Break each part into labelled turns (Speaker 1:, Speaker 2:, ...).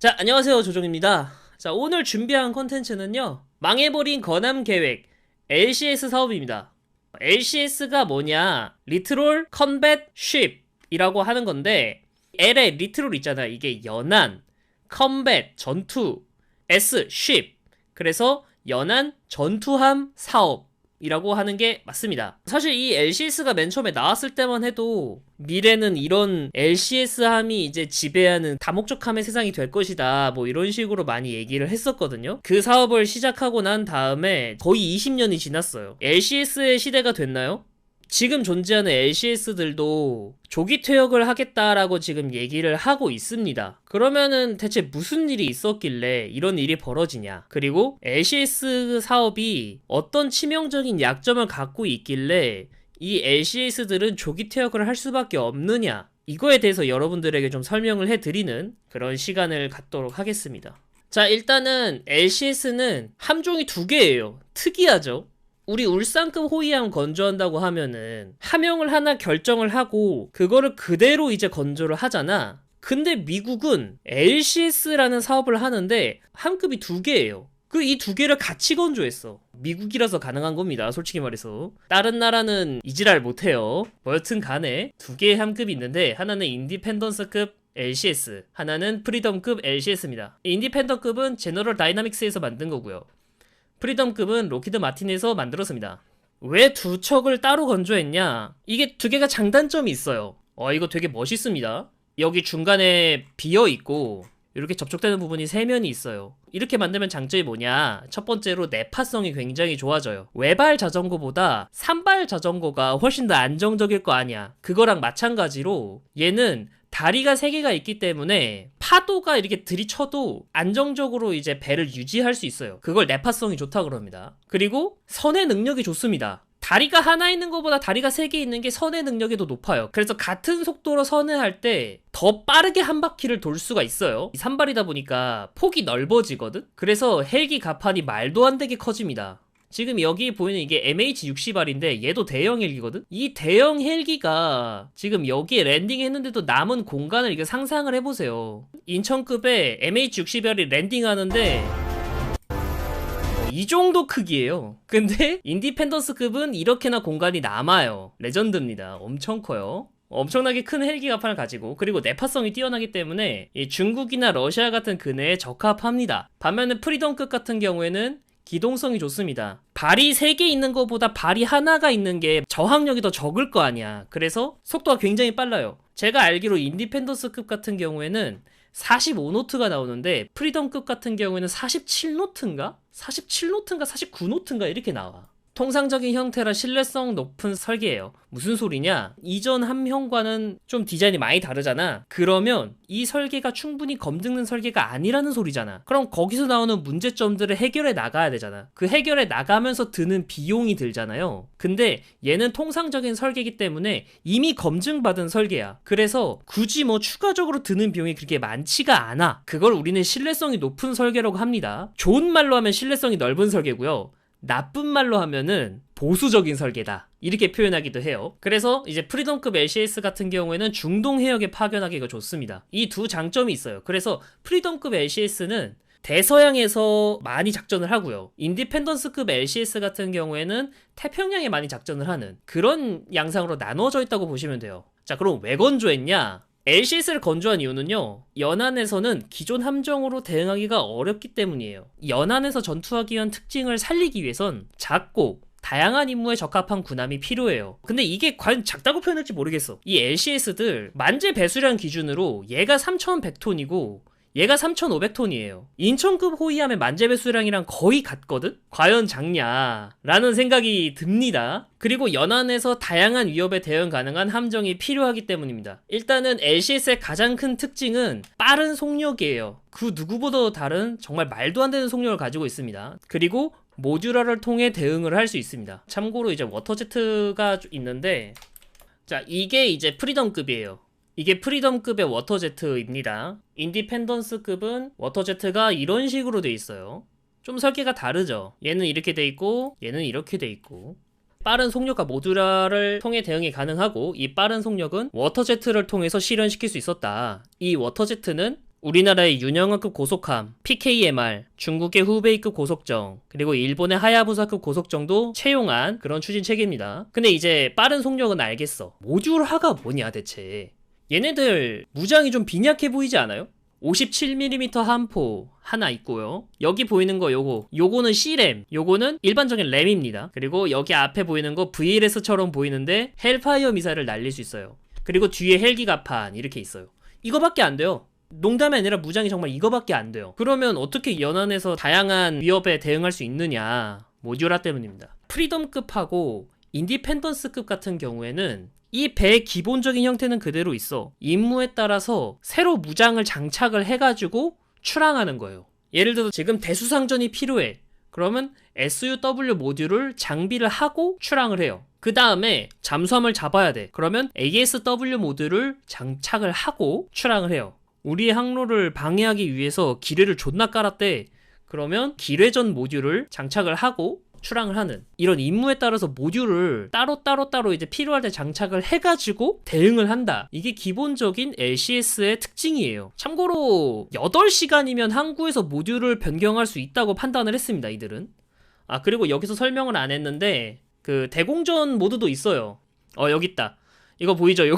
Speaker 1: 자, 안녕하세요. 조종입니다. 자, 오늘 준비한 컨텐츠는요, 망해버린 건함 계획 LCS 사업입니다. LCS가 뭐냐? 리트롤 컨뱃 쉽이라고 하는 건데, L에 리트롤 있잖아요. 이게 연안, 컨뱃 전투, S 쉽. 그래서 연안 전투함 사업이라고 하는 게 맞습니다. 사실 이 LCS가 맨 처음에 나왔을 때만 해도 미래는 이런 LCS함이 이제 지배하는 다목적함의 세상이 될 것이다, 뭐 이런 식으로 많이 얘기를 했었거든요. 그 사업을 시작하고 난 다음에 거의 20년이 지났어요. LCS의 시대가 됐나요? 지금 존재하는 LCS들도 조기 퇴역을 하겠다라고 지금 얘기를 하고 있습니다. 그러면은 대체 무슨 일이 있었길래 이런 일이 벌어지냐? 그리고 LCS 사업이 어떤 치명적인 약점을 갖고 있길래 이 LCS들은 조기 퇴역을 할 수밖에 없느냐? 이거에 대해서 여러분들에게 좀 설명을 해드리는 그런 시간을 갖도록 하겠습니다. 자, 일단은 LCS는 함종이 두 개예요. 특이하죠? 우리 울산급 호위함 건조한다고 하면은 함영을 하나 결정을 하고 그거를 그대로 이제 건조를 하잖아. 근데 미국은 LCS라는 사업을 하는데 함급이 두 개예요. 그 이 두 개를 같이 건조했어. 미국이라서 가능한 겁니다, 솔직히 말해서. 다른 나라는 이지랄 못해요. 뭐 여튼 간에 두 개의 함급이 있는데, 하나는 인디펜던스급 LCS, 하나는 프리덤급 LCS입니다. 인디펜던급은 제너럴 다이나믹스에서 만든 거고요. 프리덤급은 로키드 마틴에서 만들었습니다. 왜 두 척을 따로 건조했냐? 이게 두 개가 장단점이 있어요. 이거 되게 멋있습니다. 여기 중간에 비어있고 이렇게 접촉되는 부분이 세 면이 있어요. 이렇게 만들면 장점이 뭐냐? 첫 번째로 내파성이 굉장히 좋아져요. 외발 자전거보다 산발 자전거가 훨씬 더 안정적일 거 아니야. 그거랑 마찬가지로 얘는 다리가 3개가 있기 때문에 파도가 이렇게 들이쳐도 안정적으로 이제 배를 유지할 수 있어요. 그걸 내파성이 좋다고 그럽니다. 그리고 선의 능력이 좋습니다. 다리가 하나 있는 것보다 다리가 3개 있는 게 선의 능력이 더 높아요. 그래서 같은 속도로 선회할 때 더 빠르게 한 바퀴를 돌 수가 있어요. 산발이다 보니까 폭이 넓어지거든? 그래서 헬기 가판이 말도 안 되게 커집니다. 지금 여기 보이는 이게 MH-60R인데 얘도 대형 헬기거든? 이 대형 헬기가 지금 여기에 랜딩했는데도 남은 공간을 이렇게 상상을 해보세요. 인천급에 MH-60R이 랜딩하는데 이 정도 크기예요. 근데 인디펜던스급은 이렇게나 공간이 남아요. 레전드입니다. 엄청 커요. 엄청나게 큰 헬기 가판을 가지고, 그리고 내파성이 뛰어나기 때문에 중국이나 러시아 같은 근해에 적합합니다. 반면에 프리덤급 같은 경우에는 기동성이 좋습니다. 발이 3개 있는 것보다 발이 하나가 있는 게 저항력이 더 적을 거 아니야. 그래서 속도가 굉장히 빨라요. 제가 알기로 인디펜던스급 같은 경우에는 45노트가 나오는데 프리덤급 같은 경우에는 47노트인가? 47노트인가 49노트인가 이렇게 나와. 통상적인 형태라 신뢰성 높은 설계예요. 무슨 소리냐? 이전 함형과는 좀 디자인이 많이 다르잖아. 그러면 이 설계가 충분히 검증된 설계가 아니라는 소리잖아. 그럼 거기서 나오는 문제점들을 해결해 나가야 되잖아. 그 해결해 나가면서 드는 비용이 들잖아요. 근데 얘는 통상적인 설계이기 때문에 이미 검증받은 설계야. 그래서 굳이 뭐 추가적으로 드는 비용이 그렇게 많지가 않아. 그걸 우리는 신뢰성이 높은 설계라고 합니다. 좋은 말로 하면 신뢰성이 넓은 설계고요. 나쁜 말로 하면은 보수적인 설계다, 이렇게 표현하기도 해요. 그래서 이제 프리덤급 LCS 같은 경우에는 중동 해역에 파견하기가 좋습니다. 이 두 장점이 있어요. 그래서 프리덤급 LCS는 대서양에서 많이 작전을 하고요. 인디펜던스급 LCS 같은 경우에는 태평양에 많이 작전을 하는 그런 양상으로 나눠져 있다고 보시면 돼요. 자, 그럼 왜 건조했냐? LCS를 건조한 이유는요, 연안에서는 기존 함정으로 대응하기가 어렵기 때문이에요. 연안에서 전투하기 위한 특징을 살리기 위해선 작고 다양한 임무에 적합한 군함이 필요해요. 근데 이게 과연 작다고 표현할지 모르겠어. 이 LCS들 만재 배수량 기준으로 얘가 3100톤이고 얘가 3500톤이에요. 인천급 호위함의 만재 배수량이랑 거의 같거든? 과연 작냐? 라는 생각이 듭니다. 그리고 연안에서 다양한 위협에 대응 가능한 함정이 필요하기 때문입니다. 일단은 LCS의 가장 큰 특징은 빠른 속력이에요. 그 누구보다 다른 정말 말도 안 되는 속력을 가지고 있습니다. 그리고 모듈러를 통해 대응을 할 수 있습니다. 참고로 이제 워터제트가 있는데, 자, 이게 이제 프리덤급이에요. 이게 프리덤급의 워터제트입니다. 인디펜던스급은 워터제트가 이런 식으로 돼 있어요. 좀 설계가 다르죠. 얘는 이렇게 돼 있고 얘는 이렇게 돼 있고. 빠른 속력과 모듈러를 통해 대응이 가능하고, 이 빠른 속력은 워터제트를 통해서 실현시킬 수 있었다. 이 워터제트는 우리나라의 유영하급 고속함 PKMR, 중국의 후베이급 고속정, 그리고 일본의 하야부사급 고속정도 채용한 그런 추진 체계입니다. 근데 이제 빠른 속력은 알겠어. 모듈하가 뭐냐 대체. 얘네들 무장이 좀 빈약해 보이지 않아요? 57mm 함포 하나 있고요. 여기 보이는 거 요거는 C램, 요거는 일반적인 램입니다. 그리고 여기 앞에 보이는 거 VLS처럼 보이는데 헬파이어 미사일을 날릴 수 있어요. 그리고 뒤에 헬기갑판 이렇게 있어요. 이거밖에 안 돼요. 농담이 아니라 무장이 정말 이거밖에 안 돼요. 그러면 어떻게 연안에서 다양한 위협에 대응할 수 있느냐? 모듈화 때문입니다. 프리덤급하고 인디펜던스급 같은 경우에는 이 배의 기본적인 형태는 그대로 있어. 임무에 따라서 새로 무장을 장착을 해가지고 출항하는 거예요. 예를 들어서 지금 대수상전이 필요해. 그러면 SUW 모듈을 장비를 하고 출항을 해요. 그 다음에 잠수함을 잡아야 돼. 그러면 ASW 모듈을 장착을 하고 출항을 해요. 우리의 항로를 방해하기 위해서 기뢰를 존나 깔았대. 그러면 기뢰전 모듈을 장착을 하고 출항을 하는 이런 임무에 따라서 모듈을 따로 이제 필요할 때 장착을 해가지고 대응을 한다. 이게 기본적인 LCS의 특징이에요. 참고로 8시간이면 항구에서 모듈을 변경할 수 있다고 판단을 했습니다. 이들은. 아 그리고 여기서 설명을 안 했는데 그 대공전 모드도 있어요. 여기 있다. 이거 보이죠? 이거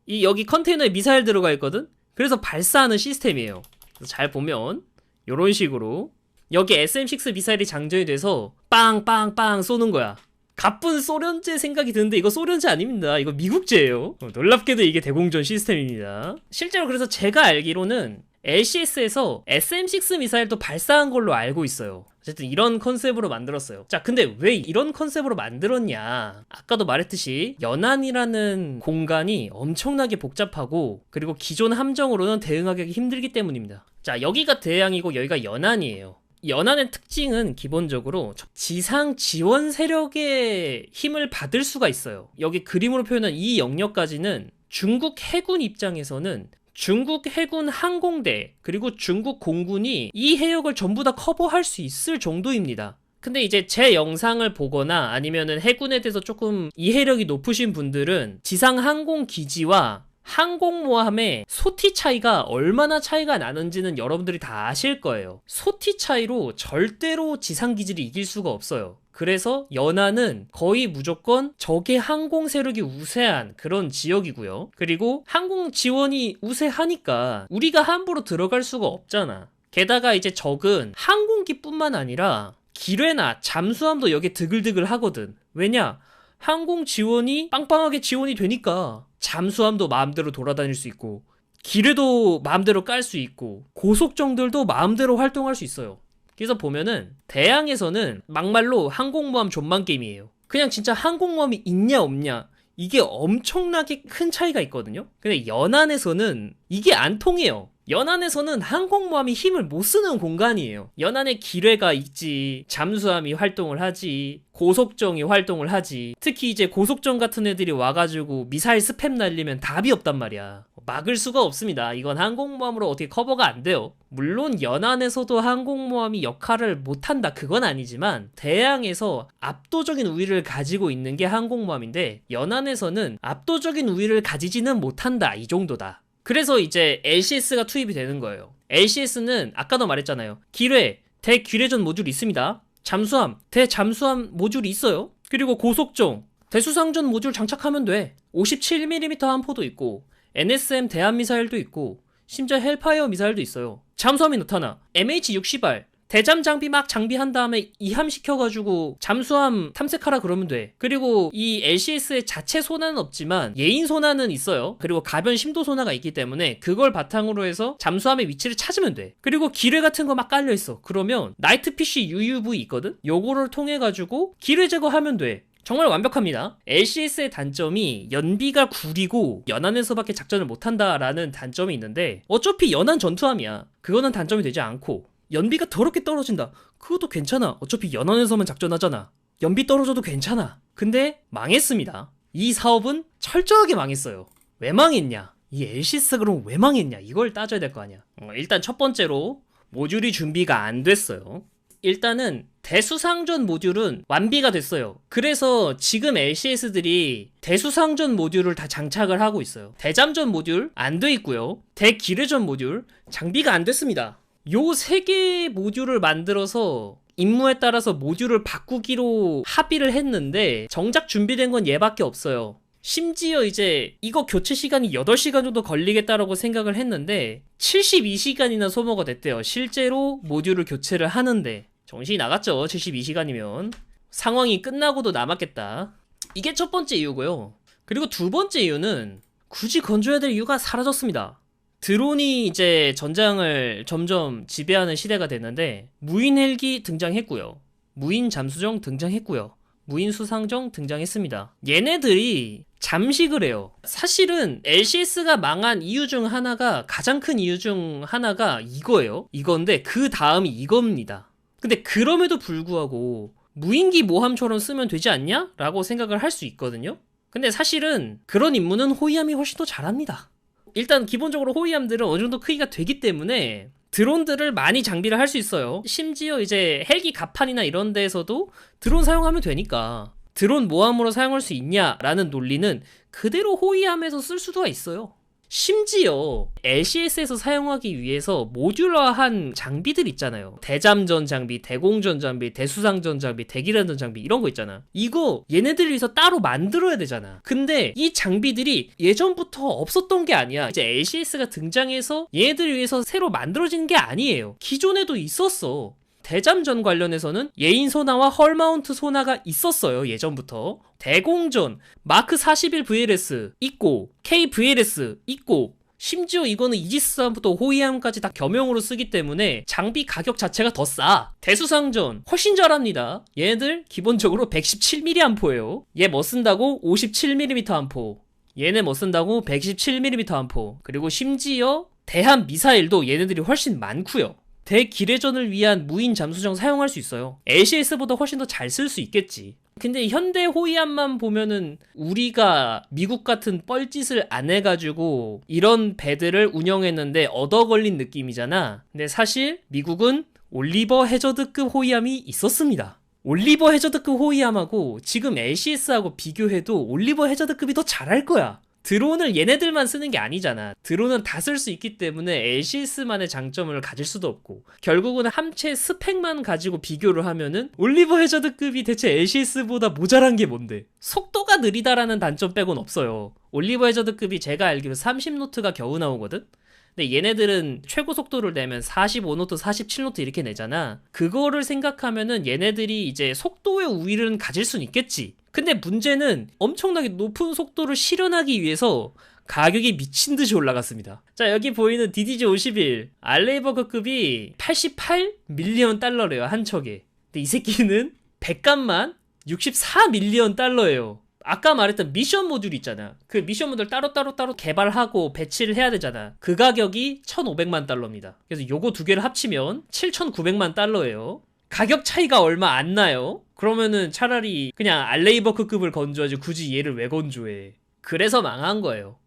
Speaker 1: 이 여기 컨테이너에 미사일 들어가 있거든? 그래서 발사하는 시스템이에요. 그래서 잘 보면 요런 식으로 여기 SM6 미사일이 장전이 돼서 빵빵빵 쏘는 거야. 가쁜 소련제 생각이 드는데 이거 소련제 아닙니다. 이거 미국제예요. 놀랍게도 이게 대공전 시스템입니다. 실제로 그래서 제가 알기로는 LCS에서 SM6 미사일도 발사한 걸로 알고 있어요. 어쨌든 이런 컨셉으로 만들었어요. 자, 근데 왜 이런 컨셉으로 만들었냐? 아까도 말했듯이 연안이라는 공간이 엄청나게 복잡하고 그리고 기존 함정으로는 대응하기 힘들기 때문입니다. 자, 여기가 대양이고 여기가 연안이에요. 연안의 특징은 기본적으로 지상 지원 세력의 힘을 받을 수가 있어요. 여기 그림으로 표현한 이 영역까지는 중국 해군 입장에서는 중국 해군 항공대 그리고 중국 공군이 이 해역을 전부 다 커버할 수 있을 정도입니다. 근데 이제 제 영상을 보거나 아니면은 해군에 대해서 조금 이해력이 높으신 분들은 지상 항공 기지와 항공모함의 소티 차이가 얼마나 차이가 나는지는 여러분들이 다 아실 거예요. 소티 차이로 절대로 지상기지를 이길 수가 없어요. 그래서 연안은 거의 무조건 적의 항공 세력이 우세한 그런 지역이고요. 그리고 항공 지원이 우세하니까 우리가 함부로 들어갈 수가 없잖아. 게다가 이제 적은 항공기뿐만 아니라 기뢰나 잠수함도 여기에 드글드글 하거든. 왜냐? 항공 지원이 빵빵하게 지원이 되니까 잠수함도 마음대로 돌아다닐 수 있고 기뢰도 마음대로 깔 수 있고 고속정들도 마음대로 활동할 수 있어요. 그래서 보면은 대양에서는 막말로 항공모함 존만 게임이에요. 그냥 진짜 항공모함이 있냐 없냐 이게 엄청나게 큰 차이가 있거든요. 근데 연안에서는 이게 안 통해요. 연안에서는 항공모함이 힘을 못 쓰는 공간이에요. 연안에 기뢰가 있지, 잠수함이 활동을 하지, 고속정이 활동을 하지. 특히 이제 고속정 같은 애들이 와가지고 미사일 스팸 날리면 답이 없단 말이야. 막을 수가 없습니다. 이건 항공모함으로 어떻게 커버가 안 돼요. 물론 연안에서도 항공모함이 역할을 못한다 그건 아니지만 대양에서 압도적인 우위를 가지고 있는 게 항공모함인데 연안에서는 압도적인 우위를 가지지는 못한다 이 정도다. 그래서 이제 LCS가 투입이 되는 거예요. LCS는 아까도 말했잖아요. 기뢰, 대기뢰전 모듈이 있습니다. 잠수함, 대잠수함 모듈이 있어요. 그리고 고속정, 대수상전 모듈 장착하면 돼. 57mm 함포도 있고 NSM 대함미사일도 있고 심지어 헬파이어 미사일도 있어요. 잠수함이 나타나. MH-60R 대잠 장비 막 장비한 다음에 이함시켜가지고 잠수함 탐색하라 그러면 돼. 그리고 이 LCS의 자체 소나는 없지만 예인 소나는 있어요. 그리고 가변 심도 소나가 있기 때문에 그걸 바탕으로 해서 잠수함의 위치를 찾으면 돼. 그리고 기뢰 같은 거 막 깔려있어. 그러면 나이트피쉬 UUV 있거든? 요거를 통해가지고 기뢰 제거하면 돼. 정말 완벽합니다. LCS의 단점이 연비가 구리고 연안에서밖에 작전을 못한다라는 단점이 있는데 어차피 연안 전투함이야. 그거는 단점이 되지 않고 연비가 더럽게 떨어진다. 그것도 괜찮아. 어차피 연안에서만 작전하잖아. 연비 떨어져도 괜찮아. 근데 망했습니다. 이 사업은 철저하게 망했어요. 왜 망했냐? 이 LCS가 그럼 왜 망했냐? 이걸 따져야 될 거 아니야. 일단 첫 번째로 모듈이 준비가 안 됐어요. 일단은 대수상전 모듈은 완비가 됐어요. 그래서 지금 LCS들이 대수상전 모듈을 다 장착을 하고 있어요. 대잠전 모듈 안 돼 있고요. 대기뢰전 모듈 장비가 안 됐습니다. 요 3개의 모듈을 만들어서 임무에 따라서 모듈을 바꾸기로 합의를 했는데 정작 준비된 건 얘밖에 없어요. 심지어 이제 이거 교체 시간이 8시간 정도 걸리겠다라고 생각을 했는데 72시간이나 소모가 됐대요. 실제로 모듈을 교체를 하는데. 정신이 나갔죠. 72시간이면. 상황이 끝나고도 남았겠다. 이게 첫 번째 이유고요. 그리고 두 번째 이유는 굳이 건조해야 될 이유가 사라졌습니다. 드론이 이제 전장을 점점 지배하는 시대가 됐는데 무인 헬기 등장했고요. 무인 잠수정 등장했고요. 무인 수상정 등장했습니다. 얘네들이 잠식을 해요. 사실은 LCS가 망한 이유 중 하나가, 가장 큰 이유 중 하나가 이거예요. 이건데 그 다음이 이겁니다. 근데 그럼에도 불구하고 무인기 모함처럼 쓰면 되지 않냐? 라고 생각을 할 수 있거든요. 근데 사실은 그런 임무는 호위함이 훨씬 더 잘합니다. 일단 기본적으로 호위함들은 어느 정도 크기가 되기 때문에 드론들을 많이 장비를 할 수 있어요. 심지어 이제 헬기 갑판이나 이런 데에서도 드론 사용하면 되니까 드론 모함으로 사용할 수 있냐라는 논리는 그대로 호위함에서 쓸 수가 있어요. 심지어 LCS에서 사용하기 위해서 모듈화한 장비들 있잖아요. 대잠전 장비, 대공전 장비, 대수상전 장비, 대기란전 장비 이런 거 있잖아. 이거 얘네들을 위해서 따로 만들어야 되잖아. 근데 이 장비들이 예전부터 없었던 게 아니야. 이제 LCS가 등장해서 얘네들을 위해서 새로 만들어진 게 아니에요. 기존에도 있었어. 대잠전 관련해서는 예인 소나와 헐마운트 소나가 있었어요. 예전부터. 대공전, 마크 41 VLS 있고, KVLS 있고, 심지어 이거는 이지스함부터 호위함까지 다 겸용으로 쓰기 때문에 장비 가격 자체가 더 싸. 대수상전 훨씬 잘합니다. 얘네들 기본적으로 117mm 암포예요. 얘 뭐 쓴다고? 57mm 암포. 얘네 뭐 쓴다고? 117mm 암포. 그리고 심지어 대한 미사일도 얘네들이 훨씬 많고요. 대기뢰전을 위한 무인 잠수정 사용할 수 있어요. LCS보다 훨씬 더 잘 쓸 수 있겠지. 근데 현대 호위함만 보면은 우리가 미국 같은 뻘짓을 안 해가지고 이런 배들을 운영했는데 얻어 걸린 느낌이잖아. 근데 사실 미국은 올리버 해저드급 호위함이 있었습니다. 올리버 해저드급 호위함하고 지금 LCS하고 비교해도 올리버 해저드급이 더 잘할 거야. 드론을 얘네들만 쓰는 게 아니잖아. 드론은 다 쓸 수 있기 때문에 LCS만의 장점을 가질 수도 없고 결국은 함체 스펙만 가지고 비교를 하면은 올리버 해저드급이 대체 LCS보다 모자란 게 뭔데? 속도가 느리다라는 단점 빼곤 없어요. 올리버 해저드급이 제가 알기로 30노트가 겨우 나오거든? 근데 얘네들은 최고 속도를 내면 45노트, 47노트 이렇게 내잖아. 그거를 생각하면은 얘네들이 이제 속도의 우위를 가질 순 있겠지. 근데 문제는 엄청나게 높은 속도를 실현하기 위해서 가격이 미친듯이 올라갔습니다. 자, 여기 보이는 DDG-51 알레이버그급이 88밀리언 달러래요, 한 척에. 근데 이 새끼는 백값만 64밀리언 달러예요. 아까 말했던 미션 모듈 있잖아. 그 미션 모듈 따로 개발하고 배치를 해야 되잖아. 그 가격이 1,500만 달러입니다. 그래서 요거 두 개를 합치면 7,900만 달러예요. 가격 차이가 얼마 안 나요. 그러면은 차라리 그냥 알레이버크급을 건조하지 굳이 얘를 왜 건조해. 그래서 망한 거예요.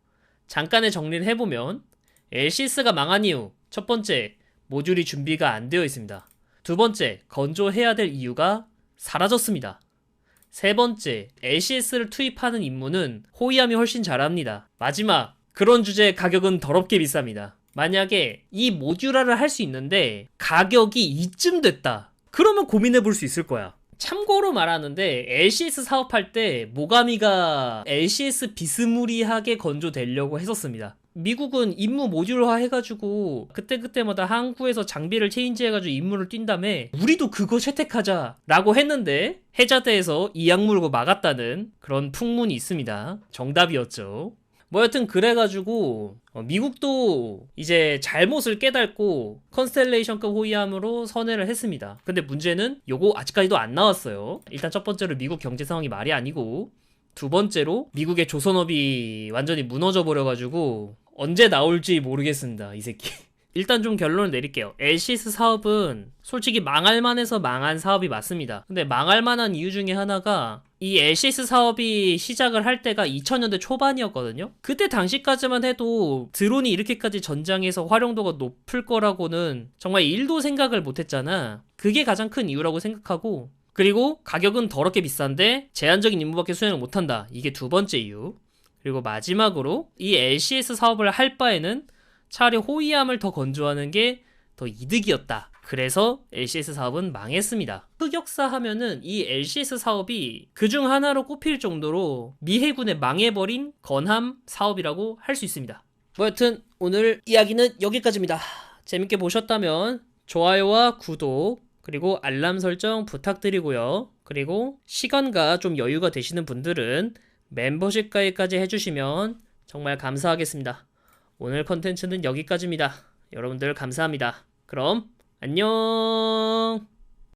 Speaker 1: 잠깐의 정리를 해보면 LCS가 망한 이유, 첫 번째, 모듈이 준비가 안 되어 있습니다. 두 번째, 건조해야 될 이유가 사라졌습니다. 세 번째, LCS를 투입하는 임무는 호위함이 훨씬 잘합니다. 마지막, 그런 주제의 가격은 더럽게 비쌉니다. 만약에 이 모듈화를 할 수 있는데 가격이 이쯤 됐다. 그러면 고민해 볼 수 있을 거야. 참고로 말하는데 LCS 사업할 때 모가미가 LCS 비스무리하게 건조되려고 했었습니다. 미국은 임무 모듈화 해가지고 그때그때마다 항구에서 장비를 체인지해가지고 임무를 뛴 다음에 우리도 그거 채택하자 라고 했는데 해자대에서 이 약물고 막았다는 그런 풍문이 있습니다. 정답이었죠. 뭐 여튼 그래가지고 미국도 이제 잘못을 깨닫고 컨스텔레이션급 호위함으로 선회를 했습니다. 근데 문제는 요거 아직까지도 안 나왔어요. 일단 첫 번째로 미국 경제 상황이 말이 아니고, 두 번째로 미국의 조선업이 완전히 무너져 버려가지고 언제 나올지 모르겠습니다. 이 새끼. 일단 좀 결론을 내릴게요. LCS 사업은 솔직히 망할 만해서 망한 사업이 맞습니다. 근데 망할 만한 이유 중에 하나가 이 LCS 사업이 시작을 할 때가 2000년대 초반이었거든요. 그때 당시까지만 해도 드론이 이렇게까지 전장에서 활용도가 높을 거라고는 정말 1도 생각을 못했잖아. 그게 가장 큰 이유라고 생각하고, 그리고 가격은 더럽게 비싼데 제한적인 임무밖에 수행을 못한다. 이게 두 번째 이유. 그리고 마지막으로 이 LCS 사업을 할 바에는 차라리 호위함을 더 건조하는 게 더 이득이었다. 그래서 LCS 사업은 망했습니다. 흑역사 하면은 이 LCS 사업이 그중 하나로 꼽힐 정도로 미 해군의 망해버린 건함 사업이라고 할 수 있습니다. 뭐 여튼 오늘 이야기는 여기까지입니다. 재밌게 보셨다면 좋아요와 구독 그리고 알람 설정 부탁드리고요. 그리고 시간과 좀 여유가 되시는 분들은 멤버십 가입까지 해주시면 정말 감사하겠습니다. 오늘 컨텐츠는 여기까지입니다. 여러분들 감사합니다. 그럼 안녕.